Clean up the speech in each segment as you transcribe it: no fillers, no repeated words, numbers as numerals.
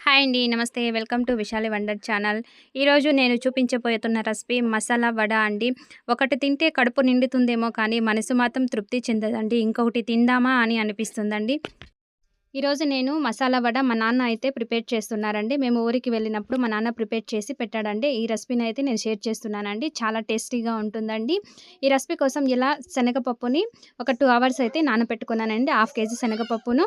Hi అండి. నమస్తే. Welcome to Vishali wonder channel. ఈరోజు నేను చూపించబోతున్న రెసిపీ మసాలా వడ అండి. ఒకటి తింటే కడుపు నిండుతుందేమో కానీ మనసు మాత్రం తృప్తి చెందదండి. ఇంకొకటి తిందామా అని అనిపిస్తుందండి. ఈరోజు నేను మసాలా వడ మా నాన్న అయితే ప్రిపేర్ చేస్తున్నారండి. మేము ఊరికి వెళ్ళినప్పుడు మా నాన్న ప్రిపేర్ చేసి పెట్టాడండి. ఈ రెసిపీని అయితే నేను షేర్ చేస్తున్నానండి. చాలా టేస్టీగా ఉంటుందండి. ఈ రెసిపీ కోసం ఇలా శనగపప్పుని ఒక 2 అవర్స్ అయితే నానబెట్టుకున్నానండి. 1/2 కేజీ శనగపప్పును.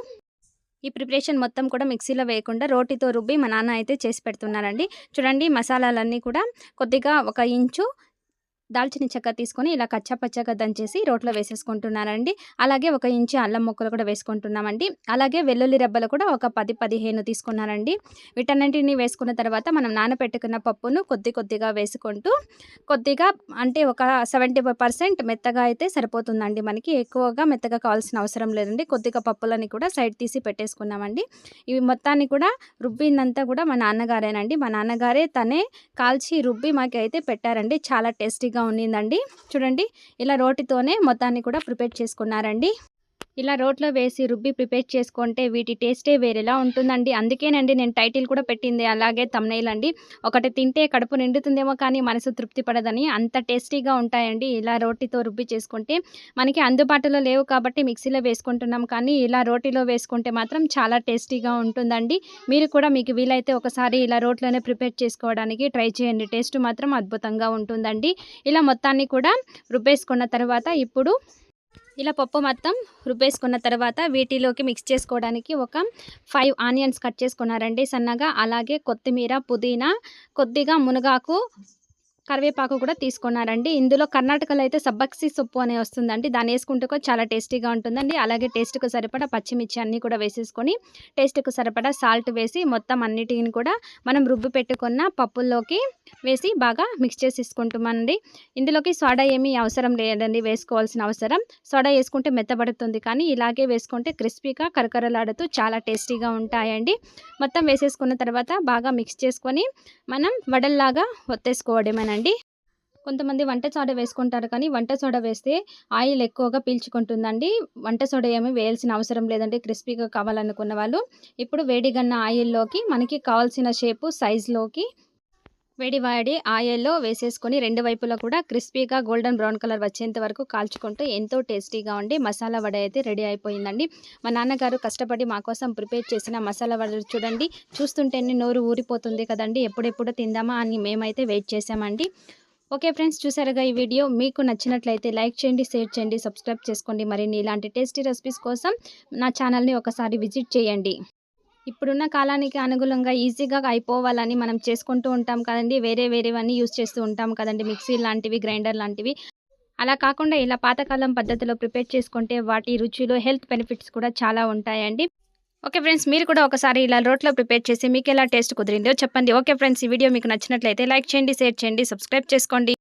ఈ ప్రిపరేషన్ మొత్తం కూడా మిక్సీలో వేయకుండా రోటితో రుబ్బి మా నాన్న అయితే చేసి పెడుతున్నారండి. చూడండి, మసాలాలన్నీ కూడా కొద్దిగా 1 ఇంచు దాల్చిన చెక్క తీసుకొని ఇలా కచ్చా పచ్చగా దంచేసి రోట్లో వేసేసుకుంటున్నానండి. అలాగే 1 ఇంచు అల్లం ముక్కలు కూడా వేసుకుంటున్నామండి. అలాగే వెల్లుల్లి రెబ్బలు కూడా ఒక 10, 15 తీసుకున్నానండి. వీటన్నింటిని వేసుకున్న తర్వాత మనం నానబెట్టుకున్న పప్పును కొద్దిగా వేసుకుంటూ కొద్దిగా అంటే ఒక 75% మెత్తగా అయితే సరిపోతుందండి. మనకి ఎక్కువగా మెత్తగా కావాల్సిన అవసరం లేదండి. కొద్దిగా పప్పులని కూడా సైడ్ తీసి పెట్టేసుకున్నామండి. ఇవి మొత్తాన్ని కూడా రుబ్బిందంతా కూడా మా నాన్నగారేనండి. మా నాన్నగారే తనే కాల్చి రుబ్బి మాకైతే పెట్టారండి. చాలా టేస్టీగా ఉండిందండి. చూడండి, ఇలా రోటితోనే మొత్తాన్ని కూడా ప్రిపేర్ చేసుకున్నారండి. ఇలా రోట్లో వేసి రుబ్బి ప్రిపేర్ చేసుకుంటే వీటి టేస్టే వేరేలా ఉంటుందండి. అందుకేనండి నేను టైటిల్ కూడా పెట్టింది అలాగే థంబ్‌నెయిల్ అండి. ఒకటి తింటే కడుపు నిండుతుందేమో కానీ మనసు తృప్తి పడదని. అంత టేస్టీగా ఉంటాయండి. ఇలా రోటితో రుబ్బి చేసుకుంటే మనకి అందుబాటులో లేవు కాబట్టి మిక్సీలో వేసుకుంటున్నాం. కానీ ఇలా రోటిలో వేసుకుంటే మాత్రం చాలా టేస్టీగా ఉంటుందండి. మీరు కూడా మీకు వీలైతే ఒకసారి ఇలా రోట్లోనే ప్రిపేర్ చేసుకోవడానికి ట్రై చేయండి. టేస్ట్ మాత్రం అద్భుతంగా ఉంటుందండి. ఇలా మొత్తాన్ని కూడా రుబ్బేసుకున్న తర్వాత ఇప్పుడు ఇలా పప్పు మొత్తం రుబ్బేసుకున్న తర్వాత వీటిలోకి మిక్స్ చేసుకోవడానికి ఒక 5 ఆనియన్స్ కట్ చేసుకున్నారండి సన్నగా. అలాగే కొత్తిమీర, పుదీనా, కొద్దిగా మునగాకు, కరివేపాకు కూడా తీసుకున్నారండి. ఇందులో కర్ణాటకలో అయితే సబ్బక్సి సొప్పు అనే వస్తుందండి. దాన్ని వేసుకుంటే కూడా చాలా టేస్టీగా ఉంటుందండి. అలాగే టేస్ట్‌కు సరిపడా పచ్చిమిర్చి అన్నీ కూడా వేసేసుకొని టేస్ట్‌కు సరిపడా సాల్ట్ వేసి మొత్తం అన్నిటిని కూడా మనం రుబ్బి పెట్టుకున్న పప్పుల్లోకి వేసి బాగా మిక్స్ చేసేసుకుంటామండి. ఇందులోకి సోడా ఏమీ అవసరం లేదండి వేసుకోవాల్సిన అవసరం. సోడా వేసుకుంటే మెత్తబడుతుంది కానీ ఇలాగే వేసుకుంటే క్రిస్పీగా కరకరలాడుతూ చాలా టేస్టీగా ఉంటాయండి. మొత్తం వేసేసుకున్న తర్వాత బాగా మిక్స్ చేసుకొని మనం వడల్లాగా ఒత్తేసుకోవడమేనండి. కొంతమంది వంట సోడా వేసుకుంటారు కానీ వంట సోడా వేస్తే ఆయిల్ ఎక్కువగా పీల్చుకుంటుందండి. వంట సోడా ఏమీ వేయాల్సిన అవసరం లేదండి క్రిస్పీగా కావాలనుకున్న వాళ్ళు. ఇప్పుడు వేడిగన్న ఆయిల్లోకి మనకి కావాల్సిన షేపు సైజులోకి వేడి ఆయిల్లో వేసేసుకొని 2 వైపులా కూడా క్రిస్పీగా గోల్డెన్ బ్రౌన్ కలర్ వచ్చేంత వరకు కాల్చుకుంటే ఎంతో టేస్టీగా ఉండి మసాలా వడ అయితే రెడీ అయిపోయిందండి. మా నాన్నగారు కష్టపడి మా కోసం ప్రిపేర్ చేసిన మసాలా వడ చూడండి, చూస్తుంటేనే నోరు ఊరిపోతుంది కదండి. ఎప్పుడెప్పుడు తిందామా అని మేమైతే వెయిట్ చేసామండి. ఓకే ఫ్రెండ్స్, చూసారుగా ఈ వీడియో మీకు నచ్చినట్లయితే లైక్ చేయండి, షేర్ చేయండి, సబ్స్క్రైబ్ చేసుకోండి. మరిన్ని ఇలాంటి టేస్టీ రెసిపీస్ కోసం నా ఛానల్ని ఒకసారి విజిట్ చేయండి. ఇప్పుడున్న కాలానికి అనుగుణంగా ఈజీగా అయిపోవాలని మనం చేసుకుంటూ ఉంటాం కదండి. వేరేవన్నీ యూజ్ చేస్తూ ఉంటాం కదండి, మిక్సీ లాంటివి, గ్రైండర్ లాంటివి. అలా కాకుండా ఇలా పాతకాలం పద్ధతిలో ప్రిపేర్ చేసుకుంటే వాటి రుచిలో హెల్త్ బెనిఫిట్స్ కూడా చాలా ఉంటాయండి. ఓకే ఫ్రెండ్స్, మీరు కూడా ఒకసారి ఇలా రోట్లో ప్రిపేర్ చేసి మీకు ఎలా టేస్ట్ కుదిరిందో చెప్పండి. ఓకే ఫ్రెండ్స్, ఈ వీడియో మీకు నచ్చినట్లయితే లైక్ చేయండి, షేర్ చేయండి, సబ్స్క్రైబ్ చేసుకోండి.